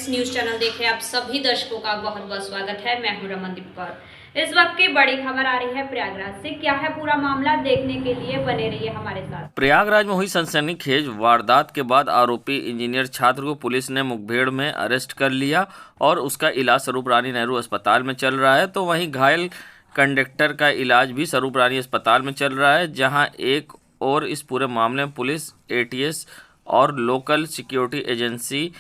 Friends, news channel देख रहे आप सभी दर्शकों का बहुत बहुत स्वागत है। मैं हूं रमनदीप कौर। इस वक्त की बड़ी खबर आ रही है प्रयागराज से। क्या है पूरा मामला, देखने के लिए बने रहिए हमारे साथ। प्रयागराज में हुई सनसनीखेज वारदात के बाद आरोपी इंजीनियर छात्र को पुलिस ने मुठभेड़ में अरेस्ट कर लिया और उसका इलाज स्वरूप रानी नेहरू अस्पताल में चल रहा है। तो वहीं घायल कंडक्टर का इलाज भी स्वरूप रानी अस्पताल में चल रहा है, जहां एक और इस पूरे मामले में पुलिस, एटीएस और लोकल सिक्योरिटी एजेंसी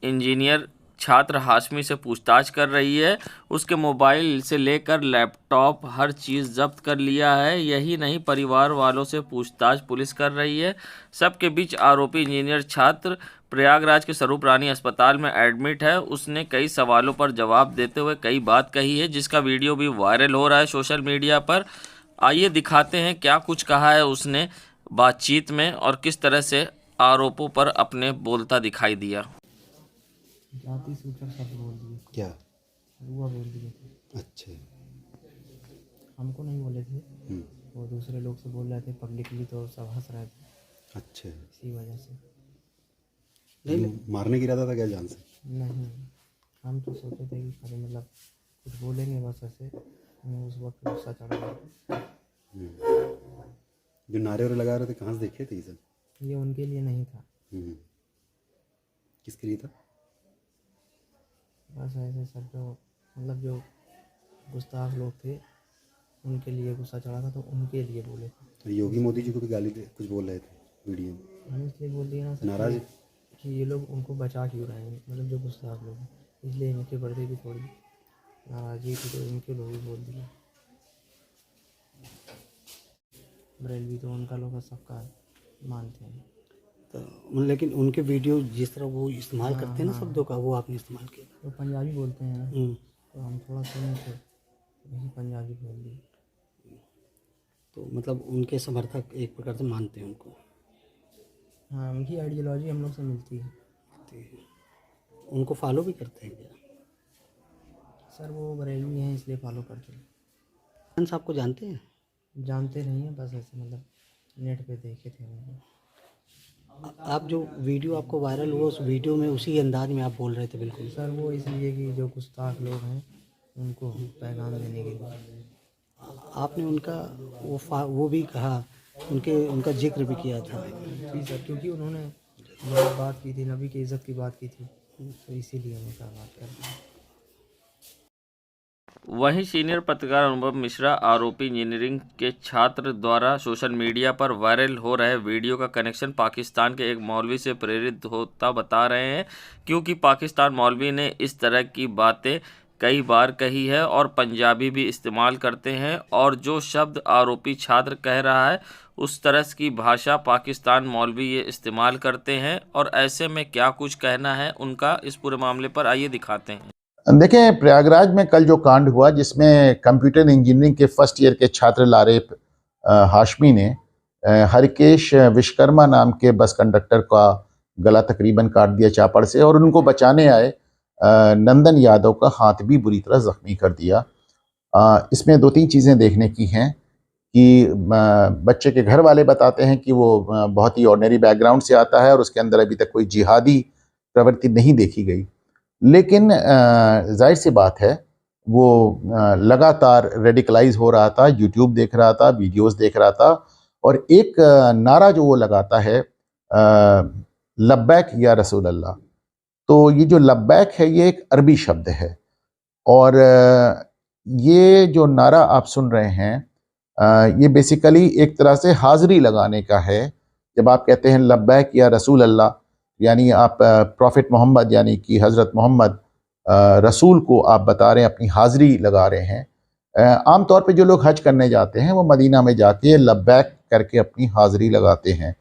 इंजीनियर छात्र हाशमी से पूछताछ कर रही है। उसके मोबाइल से लेकर लैपटॉप हर चीज़ जब्त कर लिया है। यही नहीं, परिवार वालों से पूछताछ पुलिस कर रही है। सबके बीच आरोपी इंजीनियर छात्र प्रयागराज के स्वरूप रानी अस्पताल में एडमिट है। उसने कई सवालों पर जवाब देते हुए कई बात कही है, जिसका वीडियो भी वायरल हो रहा है सोशल मीडिया पर। आइए दिखाते हैं क्या कुछ कहा है उसने बातचीत में और किस तरह से आरोपों पर अपने बोलता दिखाई दिया। जाति सूचक शब्द बोल दिए। क्या? रुआ बोल दिए थे। अच्छा। हमको नहीं बोले थे, वो दूसरे लोग से बोल रहे थे पब्लिकली, तो सब हंस रहे थे। अच्छा, इसी वजह से। नहीं मारने की इरादा था क्या जान से? नहीं, हम तो सोचे थे कि खाली मतलब कुछ बोलेंगे बस ऐसे। हमें उस वक्त गुस्सा चढ़ा गया। जो नारे और लगा रहे थे कहाँ से देखे थे ये सब? ये उनके लिए नहीं था। किसके लिए था? बस ऐसे सब जो मतलब जो गुस्ताख लोग थे उनके लिए गुस्सा चढ़ा था, तो उनके लिए बोले थे। तो योगी मोदी जी को भी गाली दे कुछ बोल रहे थे वीडियो में। हम इसलिए बोल दिए ना सर नाराज कि ये लोग उनको बचा क्यों रहे हैं, मतलब जो गुस्ताख लोग हैं, इसलिए इनके प्रति भी थोड़ी नाराज़गी थी, तो इनके लोग भी बोल दिए। बरेलवी तो उनका लोग सबका मानते हैं। तो लेकिन उनके वीडियो जिस तरह वो इस्तेमाल करते हैं ना शब्दों का, वो आपने इस्तेमाल किया। तो पंजाबी बोलते हैं ना, तो हम थोड़ा सुने थे, वही पंजाबी बोल दिए। तो मतलब उनके समर्थक एक प्रकार से मानते हैं उनको। हाँ, उनकी आइडियोलॉजी हम लोग से मिलती है। उनको फॉलो भी करते हैं क्या? सर वो बरेलवी हैं इसलिए फॉलो करते हैं। खान साहब को जानते हैं? जानते नहीं हैं, बस ऐसे मतलब नेट पे देखे थे उनको। आप जो वीडियो आपको वायरल हुआ उस वीडियो में उसी अंदाज में आप बोल रहे थे बिल्कुल? सर वो इसलिए कि जो गुस्ताख लोग हैं उनको पैगाम देने के लिए। आपने उनका वो भी कहा, उनका जिक्र भी किया था। जी सर, क्योंकि उन्होंने बहुत बात की थी, नबी की इज़्ज़त की बात की थी, तो इसीलिए उनका बात कर रहे हैं। वहीं सीनियर पत्रकार अनुभव मिश्रा आरोपी इंजीनियरिंग के छात्र द्वारा सोशल मीडिया पर वायरल हो रहे वीडियो का कनेक्शन पाकिस्तान के एक मौलवी से प्रेरित होता बता रहे हैं, क्योंकि पाकिस्तान मौलवी ने इस तरह की बातें कई बार कही है और पंजाबी भी इस्तेमाल करते हैं, और जो शब्द आरोपी छात्र कह रहा है उस तरह की भाषा पाकिस्तान मौलवी ये इस्तेमाल करते हैं। और ऐसे में क्या कुछ कहना है उनका इस पूरे मामले पर, आइए दिखाते हैं। देखें, प्रयागराज में कल जो कांड हुआ जिसमें कंप्यूटर इंजीनियरिंग के फर्स्ट ईयर के छात्र लारे हाशमी ने हरिकेश विश्वकर्मा नाम के बस कंडक्टर का गला तकरीबन काट दिया चापड़ से, और उनको बचाने आए नंदन यादव का हाथ भी बुरी तरह जख्मी कर दिया। इसमें दो तीन चीज़ें देखने की हैं कि बच्चे के घर वाले बताते हैं कि वो बहुत ही ऑर्डिनरी बैकग्राउंड से आता है और उसके अंदर अभी तक कोई जिहादी प्रवृत्ति नहीं देखी गई, लेकिन जाहिर सी बात है वो लगातार रेडिकलाइज हो रहा था, यूट्यूब देख रहा था, वीडियोस देख रहा था, और एक नारा जो वो लगाता है लब्बैक या रसूल अल्लाह। तो ये जो लब्बैक है ये एक अरबी शब्द है, और ये जो नारा आप सुन रहे हैं ये बेसिकली एक तरह से हाज़िरी लगाने का है। जब आप कहते हैं लब्बैक या रसूल अल्लाह, यानी आप प्रॉफिट मोहम्मद यानी कि हज़रत मोहम्मद रसूल को आप बता रहे हैं, अपनी हाज़िरी लगा रहे हैं। आम तौर पे जो लोग हज करने जाते हैं वो मदीना में जाके लब्बैक करके अपनी हाज़िरी लगाते हैं।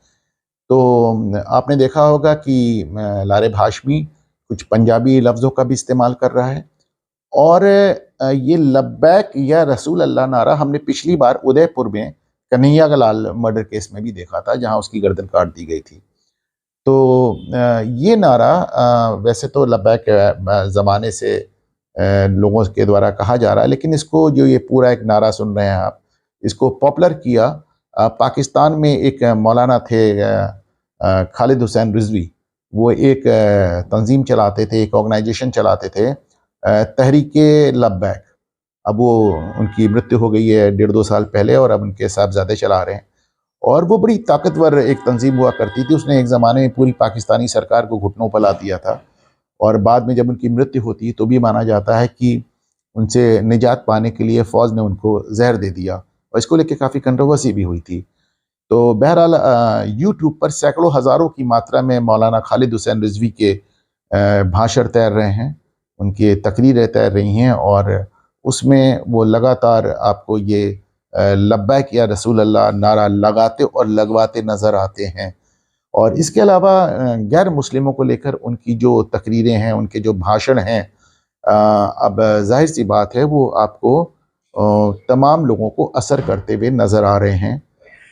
तो आपने देखा होगा कि लारे हाशमी कुछ पंजाबी लफ्ज़ों का भी इस्तेमाल कर रहा है, और ये लब्बैक या रसूल अल्लाह नारा हमने पिछली बार उदयपुर में कन्हैया लाल मर्डर केस में भी देखा था, जहाँ उसकी गर्दन काट दी गई थी। तो ये नारा वैसे तो लब्बैक ज़माने से लोगों के द्वारा कहा जा रहा है, लेकिन इसको जो ये पूरा एक नारा सुन रहे हैं आप, इसको पॉपुलर किया पाकिस्तान में एक मौलाना थे खालिद हुसैन रिजवी, वो एक तंजीम चलाते थे, एक ऑर्गेनाइजेशन चलाते थे, तहरीके लब्बैक। अब वो उनकी मृत्यु हो गई है 1.5-2 साल पहले, और अब उनके साहबजादे चला रहे हैं। और वो बड़ी ताकतवर एक तंजीम हुआ करती थी। उसने एक ज़माने में पूरी पाकिस्तानी सरकार को घुटनों पर ला दिया था, और बाद में जब उनकी मृत्यु होती है तो भी माना जाता है कि उनसे निजात पाने के लिए फ़ौज ने उनको जहर दे दिया, और इसको लेकर काफ़ी कंट्रोवर्सी भी हुई थी। तो बहरहाल यूट्यूब पर सैकड़ों हज़ारों की मात्रा में मौलाना खालिद हुसैन रिजवी के भाषण तैर रहे हैं, उनकी तकरीरें तैर रही हैं, और उसमें वो लगातार आपको ये लब्बैक या रसूल अल्लाह नारा लगाते और लगवाते नज़र आते हैं। और इसके अलावा गैर मुस्लिमों को लेकर उनकी जो तकरीरें हैं, उनके जो भाषण हैं, अब जाहिर सी बात है वो आपको तमाम लोगों को असर करते हुए नज़र आ रहे हैं।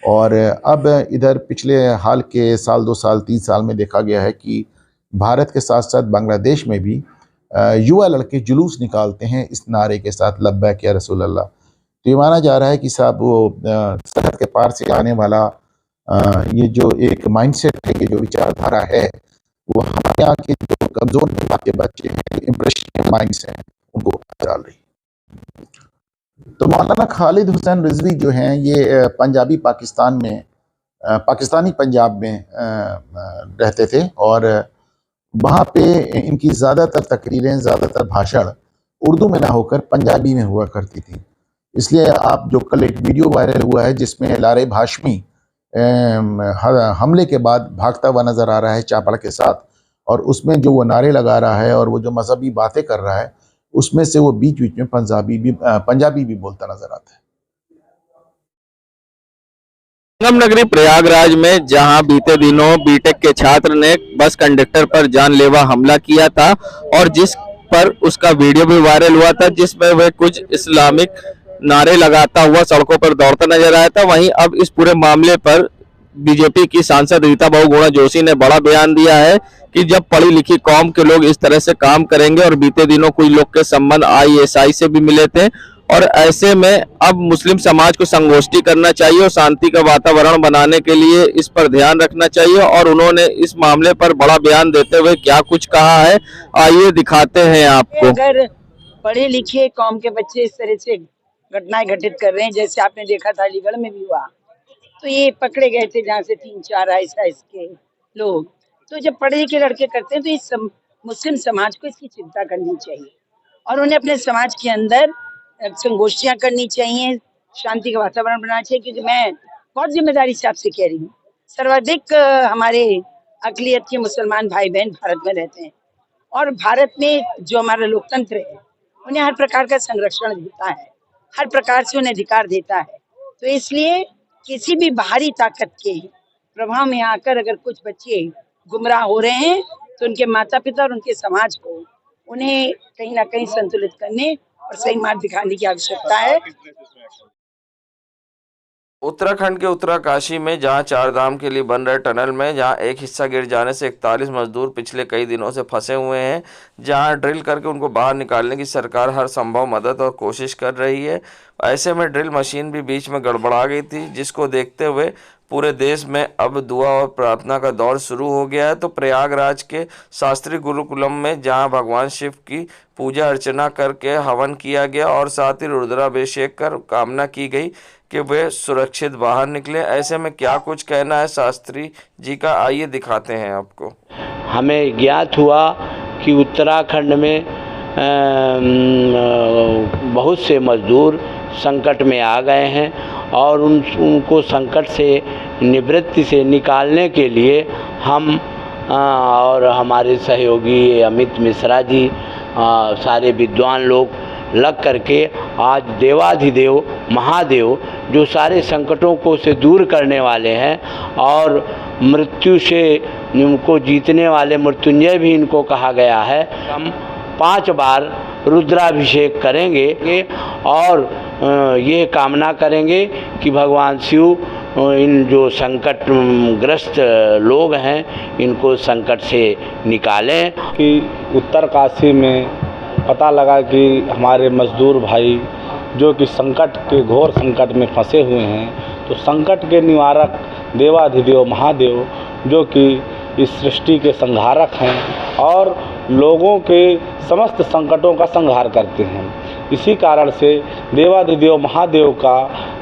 और अब इधर पिछले हाल के साल 2 साल 3 साल में देखा गया है कि भारत के साथ साथ बांग्लादेश में भी युवा लड़के जुलूस निकालते हैं इस नारे के साथ, लब्बैक या रसूल अल्लाह। तो ये माना जा रहा है कि साहब वो सरहद के पार से आने वाला ये जो एक माइंडसेट है, ये जो विचारधारा है, वो हमारे यहाँ के जो कमज़ोर के बच्चे हैं, इम्प्रेशनिस्ट माइंड्स हैं, उनको डाल रही है। तो मौलाना खालिद हुसैन रिजवी जो हैं, ये पंजाबी पाकिस्तान में पाकिस्तानी पंजाब में रहते थे, और वहाँ पे इनकी ज़्यादातर तकरीरें, ज़्यादातर भाषण उर्दू में ना होकर पंजाबी में हुआ करती थी। इसलिए आप जो कल एक वीडियो वायरल हुआ है जिसमें लारे भाशमी हमले के बाद भागता हुआ नज़र आ रहा है चापड़ के साथ, और उसमें जो वो नारे लगा रहा है और वो जो मजहबी बातें कर रहा है, उसमें से वो बीच बीच में पंजाबी भी बोलता नजर आता है। संगम नगरी प्रयागराज में जहां बीते दिनों बीटेक के छात्र ने बस कंडक्टर पर जानलेवा हमला किया था, और जिस पर उसका वीडियो भी वायरल हुआ था, जिसमें वह कुछ इस्लामिक नारे लगाता हुआ सड़कों पर दौड़ता नजर आया था। वहीं अब इस पूरे मामले पर बीजेपी की सांसद रीता बहुगुणा जोशी ने बड़ा बयान दिया है कि जब पढ़ी लिखी कौम के लोग इस तरह से काम करेंगे, और बीते दिनों कुछ लोग के संबंध ISI से भी मिले थे, और ऐसे में अब मुस्लिम समाज को संगोष्ठी करना चाहिए और शांति का वातावरण बनाने के लिए इस पर ध्यान रखना चाहिए। और उन्होंने इस मामले पर बड़ा बयान देते हुए क्या कुछ कहा है, आइए दिखाते हैं आपको। अगर पढ़े लिखे कौम के बच्चे इस तरह से घटनाएं घटित कर रहे हैं, जैसे आपने देखा था अलीगढ़ में भी हुआ, तो ये पकड़े गए थे जहाँ से 3-4 ISI के लोग। तो जब पढ़े लिखे लड़के करते हैं तो इस मुस्लिम समाज को इसकी चिंता करनी चाहिए, और उन्हें अपने समाज के अंदर संगोष्ठियां करनी चाहिए, शांति का वातावरण बनाना चाहिए। क्योंकि मैं बहुत जिम्मेदारी से आपसे कह रही हूँ, सर्वाधिक हमारे अकलियत के मुसलमान भाई बहन भारत में रहते हैं, और भारत में जो हमारा लोकतंत्र है उन्हें हर प्रकार का संरक्षण देता है, हर प्रकार से उन्हें अधिकार देता है। तो इसलिए किसी भी बाहरी ताकत के प्रभाव में आकर अगर कुछ बच्चे गुमराह हो रहे हैं, तो उनके माता पिता और उनके समाज को उन्हें कहीं ना कहीं संतुलित करने और सही मार्ग दिखाने की आवश्यकता है। उत्तराखंड के उत्तरकाशी में जहां चारधाम के लिए बन रहे टनल में जहां एक हिस्सा गिर जाने से 41 मजदूर पिछले कई दिनों से फंसे हुए हैं, जहां ड्रिल करके उनको बाहर निकालने की सरकार हर संभव मदद और कोशिश कर रही है। ऐसे में ड्रिल मशीन भी बीच में गड़बड़ा गई थी, जिसको देखते हुए पूरे देश में अब दुआ और प्रार्थना का दौर शुरू हो गया है। तो प्रयागराज के शास्त्री गुरुकुलम में जहां भगवान शिव की पूजा अर्चना करके हवन किया गया, और साथ ही रुद्राभिषेक कर कामना की गई कि वे सुरक्षित बाहर निकले। ऐसे में क्या कुछ कहना है शास्त्री जी का, आइए दिखाते हैं आपको। हमें ज्ञात हुआ कि उत्तराखंड में बहुत से मजदूर संकट में आ गए हैं, और उनको संकट से निवृत्ति से निकालने के लिए हम और हमारे सहयोगी अमित मिश्रा जी, सारे विद्वान लोग लग करके आज देवाधिदेव महादेव जो सारे संकटों को से दूर करने वाले हैं और मृत्यु से उनको जीतने वाले मृत्युंजय भी इनको कहा गया है, हम 5 बार रुद्राभिषेक करेंगे और ये कामना करेंगे कि भगवान शिव इन जो संकटग्रस्त लोग हैं इनको संकट से निकालें। कि उत्तरकाशी में पता लगा कि हमारे मजदूर भाई जो कि संकट के घोर संकट में फंसे हुए हैं, तो संकट के निवारक देवाधिदेव महादेव जो कि इस सृष्टि के संहारक हैं और लोगों के समस्त संकटों का संहार करते हैं। इसी कारण से देवाधिदेव महादेव का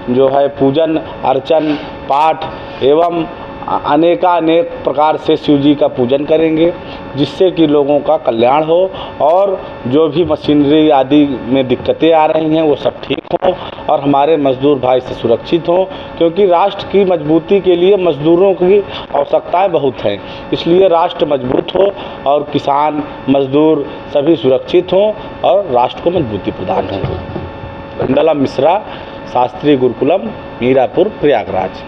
जो है पूजन अर्चन पाठ एवं अनेकानेक प्रकार से शिव जी का पूजन करेंगे, जिससे कि लोगों का कल्याण हो और जो भी मशीनरी आदि में दिक्कतें आ रही हैं वो सब ठीक हों और हमारे मजदूर भाई से सुरक्षित हों, क्योंकि राष्ट्र की मजबूती के लिए मजदूरों की आवश्यकताएं बहुत हैं। इसलिए राष्ट्र मजबूत हो और किसान मजदूर सभी सुरक्षित हों और राष्ट्र को मजबूती प्रदान हो। मंडला मिश्रा, शास्त्री गुरुकुलम, मीरापुर, प्रयागराज।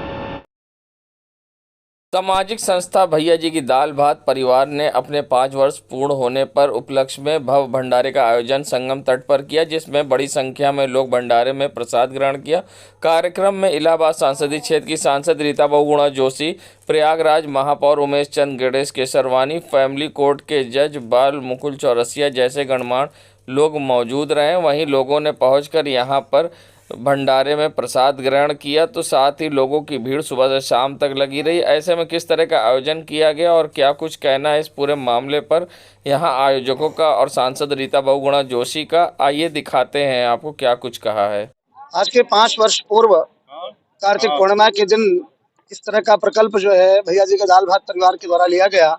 सामाजिक संस्था भैया जी की दाल भात परिवार ने अपने 5 वर्ष पूर्ण होने पर उपलक्ष्य में भव्य भंडारे का आयोजन संगम तट पर किया, जिसमें बड़ी संख्या में लोग भंडारे में प्रसाद ग्रहण किया। कार्यक्रम में इलाहाबाद संसदीय क्षेत्र की सांसद रीता बहुगुणा जोशी, प्रयागराज महापौर उमेश चंद गणेश केसरवानी, फैमिली कोर्ट के जज बाल मुकुल चौरसिया जैसे गणमान्य लोग मौजूद रहे। वहीं लोगों ने पहुंचकर यहां पर भंडारे में प्रसाद ग्रहण किया, तो साथ ही लोगों की भीड़ सुबह से शाम तक लगी रही। ऐसे में किस तरह का आयोजन किया गया और क्या कुछ कहना है इस पूरे मामले पर यहां आयोजकों का और सांसद रीता बहुगुणा जोशी का, आइए दिखाते हैं आपको क्या कुछ कहा है। आज के 5 वर्ष पूर्व कार्तिक पूर्णिमा के दिन इस तरह का प्रकल्प जो है भैया जी के दाल भात परिवार के द्वारा लिया गया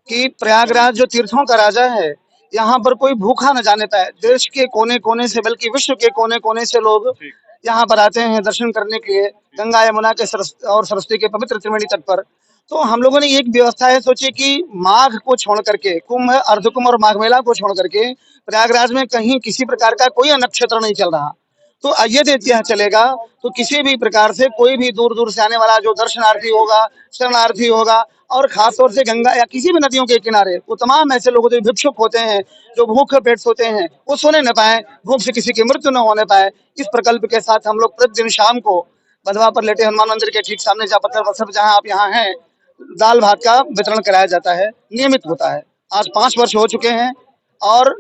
कि प्रयागराज जो तीर्थों का राजा है, यहाँ पर कोई भूखा न जाने पाए। देश के कोने कोने से बल्कि विश्व के कोने कोने से लोग यहाँ पर आते हैं दर्शन करने के लिए, गंगा यमुना के और सरस्वती के पवित्र त्रिवेणी तट पर। तो हम लोगों ने एक व्यवस्था है सोची कि माघ को छोड़ करके, कुंभ अर्धकुंभ और माघ मेला को छोड़ करके प्रयागराज में कहीं किसी प्रकार का कोई नक्षत्र नहीं चल रहा। तो यदि यह चलेगा तो किसी भी प्रकार से कोई भी दूर दूर से आने वाला जो दर्शनार्थी होगा, शरणार्थी होगा, और खासतौर से गंगा या किसी भी नदियों के किनारे वो तमाम ऐसे लोग जो भिक्षुक होते हैं, जो भूखे पेट सोते हैं, वो सोने न पाए, भूख से किसी की मृत्यु न होने पाए। इस प्रकल्प के साथ हम लोग प्रतिदिन शाम को बधवा पर लेटे हनुमान मंदिर के ठीक सामने जहाँ आप यहाँ हैं, दाल भात का वितरण कराया जाता है, नियमित होता है। आज 5 वर्ष हो चुके हैं और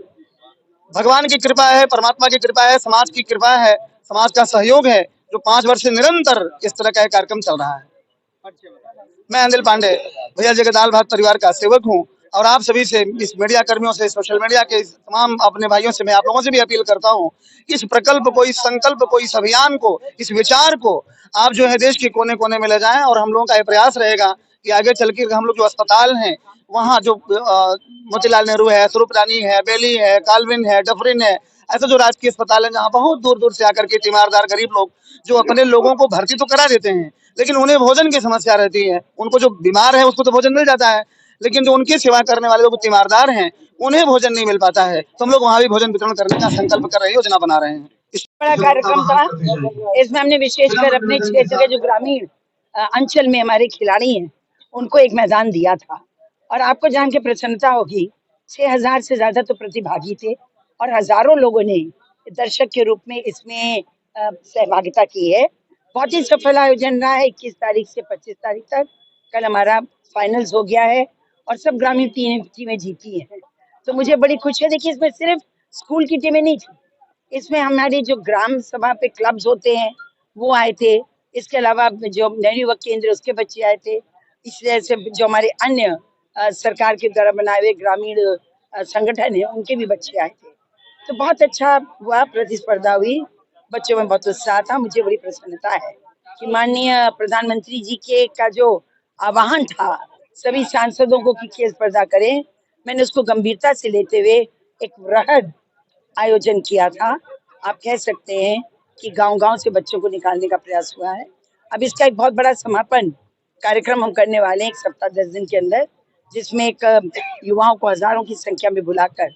भगवान की कृपा है, परमात्मा की कृपा है, समाज की कृपा है, समाज का सहयोग है, जो 5 वर्ष से निरंतर इस तरह का कार्यक्रम चल रहा है। मैं अनिल पांडे भैया जी के दाल भात परिवार का सेवक हूँ और आप सभी से, इस मीडिया कर्मियों से, सोशल मीडिया के तमाम अपने भाइयों से मैं आप लोगों से भी अपील करता हूँ कि इस प्रकल्प को, इस संकल्प को, इस अभियान को, इस विचार को आप जो है देश के कोने कोने में ले जाएं। और हम लोगों का ये प्रयास रहेगा कि आगे चल के हम लोग जो अस्पताल हैं वहाँ जो मोतीलाल नेहरू है, स्वरूप रानी है, बेली है, कालविन है, डफरिन है, ऐसे जो राजकीय अस्पताल है जहाँ बहुत दूर दूर से आकर के तीमारदार गरीब लोग जो अपने लोगों को भर्ती तो करा देते हैं, लेकिन उन्हें भोजन की समस्या रहती है। उनको जो बीमार है उसको तो भोजन मिल जाता है, लेकिन जो उनकी सेवा करने वाले लोग तीमारदार हैं उन्हें भोजन नहीं मिल पाता है। तो हम लोग वहाँ भी भोजन वितरण करने का संकल्प कर रहे हैं, योजना बना रहे हैं। बड़ा कार्यक्रम था, इसमें हमने विशेषकर अपने क्षेत्र के जो ग्रामीण अंचल में हमारे खिलाड़ी हैं उनको एक मैदान दिया था। और आपको जान के प्रसन्नता होगी, 6000 से ज्यादा तो प्रतिभागी थे और हजारों लोगों ने दर्शक के रूप में इसमें सहभागिता की है। बहुत ही सफल आयोजन रहा है। 21 तारीख से 25 तारीख तक कल हमारा फाइनल्स हो गया है और सब ग्रामीण टीमें जीती हैं। तो मुझे बड़ी खुशी है। देखिए, इसमें सिर्फ स्कूल की टीमें नहीं थी, इसमें हमारे जो ग्राम सभा पे क्लब्स होते हैं वो आए थे। इसके अलावा जो नेहरू युवक केंद्र उसके बच्चे आए थे। इस तरह से जो हमारे अन्य सरकार के द्वारा बनाए हुए ग्रामीण संगठन है उनके भी बच्चे आए थे। तो बहुत अच्छा हुआ, प्रतिस्पर्धा हुई, बच्चों में बहुत उत्साह था। मुझे बड़ी प्रसन्नता है कि माननीय प्रधानमंत्री जी के का जो आह्वान था सभी सांसदों को कि खेल स्पर्धा करें, मैंने उसको गंभीरता से लेते हुए एक वृहद आयोजन किया था। आप कह सकते हैं कि गांव-गांव से बच्चों को निकालने का प्रयास हुआ है। अब इसका एक बहुत बड़ा समापन कार्यक्रम हम करने वाले हैं 1 सप्ताह 10 दिन के अंदर, जिसमें एक युवाओं को हजारों की संख्या में बुलाकर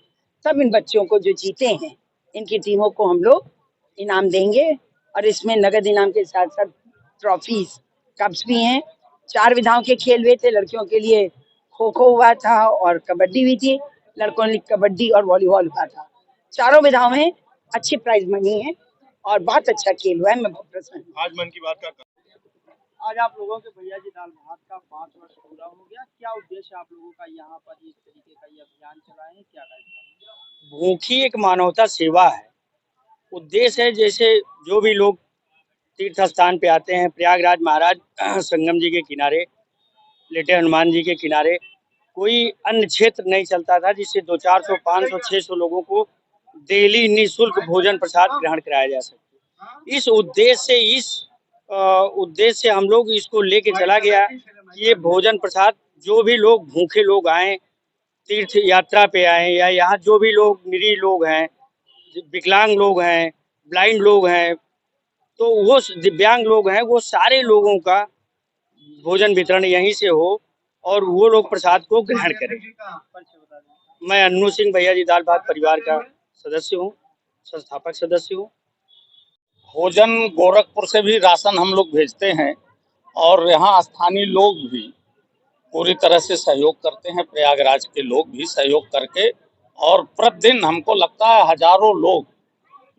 सब इन बच्चों को जो जीते हैं इनकी टीमों को हम लोग इनाम देंगे। और इसमें नगद इनाम के साथ साथ ट्रॉफीज, कप्स भी हैं। 4 विधाओं के खेल हुए थे। लड़कियों के लिए खो खो हुआ था और कबड्डी भी थी, लड़कों ने कबड्डी और वॉलीबॉल हुआ था। चारों विधाओं में अच्छी प्राइज मनी है और बहुत अच्छा खेल हुआ है। मैं बहुत प्रसन्न हूं। आज मन की बात का आज आप लोगों के भैया जी दाल भात का 5 वर्ष पूरा हो गया। क्या उद्देश्य आप लोगों का यहाँ पर इस तरीके का ये अभियान चलाए हैं, क्या कार्यक्रम? भूखी एक मानवता सेवा है। उद्देश्य है जैसे जो भी लोग तीर्थ स्थान पे आते हैं, प्रयागराज महाराज संगम जी के किनारे लेटे हनुमान जी के किनारे कोई अन्य क्षेत्र नहीं चलता था जिससे 200, 400, 500, 600 लोगों को डेली निःशुल्क भोजन प्रसाद ग्रहण कराया जा सके। इस उद्देश्य से हम लोग इसको लेके चला गया कि ये भोजन प्रसाद जो भी लोग भूखे लोग आए, तीर्थ यात्रा पे आए, या यहाँ जो भी लोग निरीह लोग हैं, विकलांग लोग हैं, ब्लाइंड लोग हैं, तो वो दिव्यांग लोग हैं, वो सारे लोगों का भोजन वितरण यहीं से हो और वो लोग प्रसाद को ग्रहण करें। मैं अन्नू सिंह भैया जी दाल भात परिवार का सदस्य हूँ, संस्थापक सदस्य हूँ। भोजन गोरखपुर से भी राशन हम लोग भेजते हैं और यहाँ स्थानीय लोग भी पूरी तरह से सहयोग करते हैं, प्रयागराज के लोग भी सहयोग करके, और प्रतिदिन हमको लगता है हजारों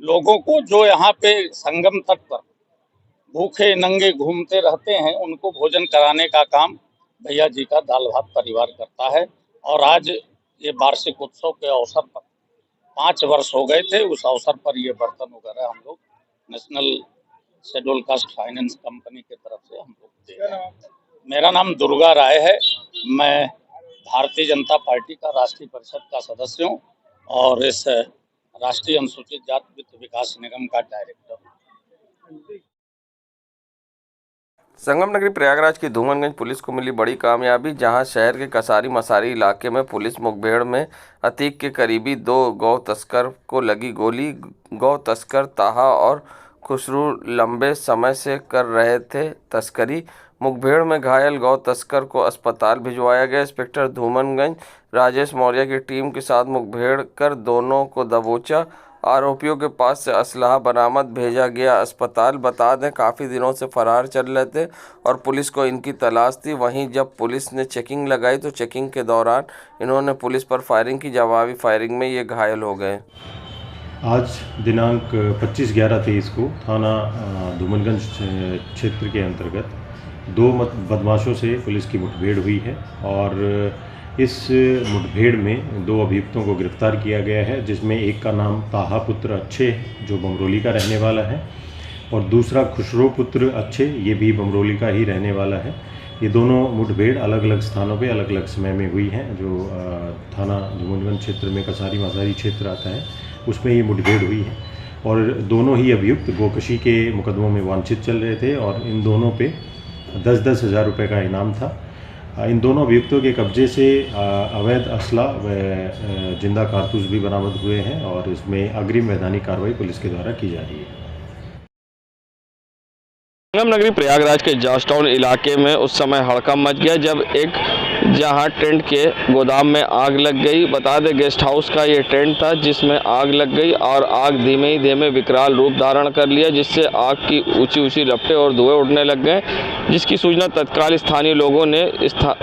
लोगों को जो यहाँ पे संगम तट पर भूखे नंगे घूमते रहते हैं उनको भोजन कराने का काम भैया जी का दाल भात परिवार करता है। और आज ये वार्षिक उत्सव के अवसर पर 5 वर्ष हो गए थे, उस अवसर पर ये बर्तन वगैरह हम लोग national schedule caste finance company की तरफ से हम लोग दे रहे हैं। मेरा नाम दुर्गा राय है, मैं भारतीय जनता पार्टी का राष्ट्रीय परिषद का सदस्य हूँ और इस राष्ट्रीय अनुसूचित जाति वित्त विकास निगम का डायरेक्टर हूँ। संगम नगरी प्रयागराज की धूमनगंज पुलिस को मिली बड़ी कामयाबी, जहां शहर के कसारी मसारी इलाके में पुलिस मुठभेड़ में अतीक के करीबी 2 गौ तस्कर को लगी गोली। गौ तस्कर ताहा और खुसरू लंबे समय से कर रहे थे तस्करी। मुठभेड़ में घायल गौ तस्कर को अस्पताल भिजवाया गया। इंस्पेक्टर धूमनगंज राजेश मौर्य की टीम के साथ मुठभेड़ कर दोनों को दबोचा। आरोपियों के पास से असलहा बरामद भेजा गया अस्पताल। बता दें काफ़ी दिनों से फरार चल रहे थे और पुलिस को इनकी तलाश थी। वहीं जब पुलिस ने चेकिंग लगाई तो चेकिंग के दौरान इन्होंने पुलिस पर फायरिंग की। जवाबी फायरिंग में ये घायल हो गए। आज दिनांक 25/11/23 को थाना धूमनगंज क्षेत्र के अंतर्गत 2 बदमाशों से पुलिस की मुठभेड़ हुई है और इस मुठभेड़ में 2 अभियुक्तों को गिरफ्तार किया गया है, जिसमें एक का नाम ताहा पुत्र अच्छे जो बमरोली का रहने वाला है और दूसरा खुसरो पुत्र अच्छे, ये भी बमरोली का ही रहने वाला है। ये दोनों मुठभेड़ अलग अलग स्थानों पे अलग अलग समय में हुई हैं। जो थाना धूमनगंज क्षेत्र में कसारी मसारी क्षेत्र आता है उसमें ये मुठभेड़ हुई है और दोनों ही अभियुक्त गोकशी के मुकदमों में वांछित चल रहे थे और इन दोनों पे 10-10 हज़ार रुपये का इनाम था। इन दोनों अभियुक्तों के कब्जे से अवैध असला व जिंदा कारतूस भी बरामद हुए हैं और इसमें अग्रिम वैधानिक कार्रवाई पुलिस के द्वारा की जा रही है। संगम नगरी प्रयागराज के जॉर्ज टाउन इलाके में उस समय हड़कंप मच गया जब एक जहां टेंट के गोदाम में आग लग गई। बता दें गेस्ट हाउस का ये टेंट था जिसमें आग लग गई और आग धीमे ही धीमे विकराल रूप धारण कर लिया, जिससे आग की ऊंची ऊंची लपटें और धुएं उड़ने लग गए, जिसकी सूचना तत्काल स्थानीय लोगों ने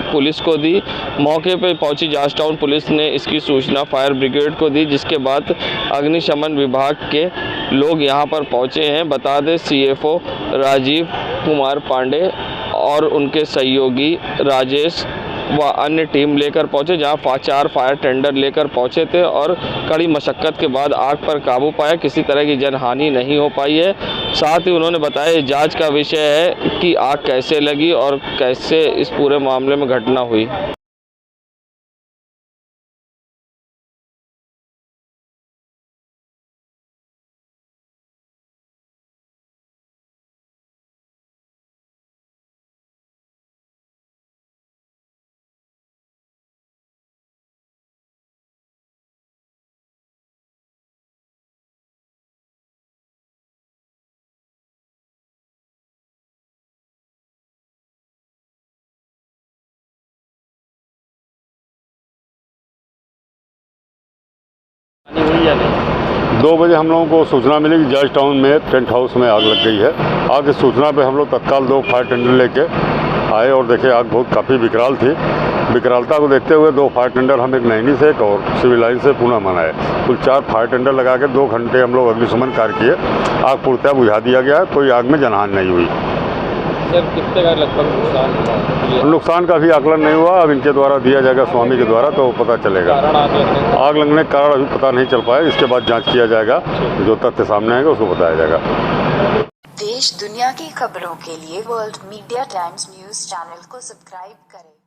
पुलिस को दी। मौके पर पहुंची जॉर्ज टाउन पुलिस ने इसकी सूचना फायर ब्रिगेड को दी, जिसके बाद अग्निशमन विभाग के लोग यहां पर पहुंचे हैं। बता दें CFO राजीव कुमार पांडे और उनके सहयोगी राजेश व अन्य टीम लेकर पहुंचे, जहां 4 फायर टेंडर लेकर पहुंचे थे और कड़ी मशक्कत के बाद आग पर काबू पाया। किसी तरह की जनहानि नहीं हो पाई है। साथ ही उन्होंने बताया जांच का विषय है कि आग कैसे लगी और कैसे इस पूरे मामले में घटना हुई। नहीं। 2 बजे हम लोगों को सूचना मिली कि जॉर्ज टाउन में टेंट हाउस में आग लग गई है। आग की सूचना पे हम लोग तत्काल 2 फायर टेंडर लेके आए और देखे आग बहुत काफ़ी विकराल थी। विकरालता को देखते हुए 2 फायर टेंडर हम एक नैनी से एक और सिविल लाइन से पुणे मनाए। कुल 4 फायर टेंडर लगा के 2 घंटे हम लोग अग्निशमन कार्य किए। आग पूर्णतः बुझा दिया गया है, कोई आग में जनहानि नहीं हुई। सर कितने का लगभग नुकसान हुआ? नुकसान का भी आकलन नहीं हुआ, अब इनके द्वारा दिया जाएगा स्वामी के द्वारा तो पता चलेगा। आग लगने का कारण अभी पता नहीं चल पाया, इसके बाद जांच किया जाएगा, जो तथ्य सामने आएगा उसको बताया जाएगा। देश दुनिया की खबरों के लिए world media times news channel को सब्सक्राइब करें।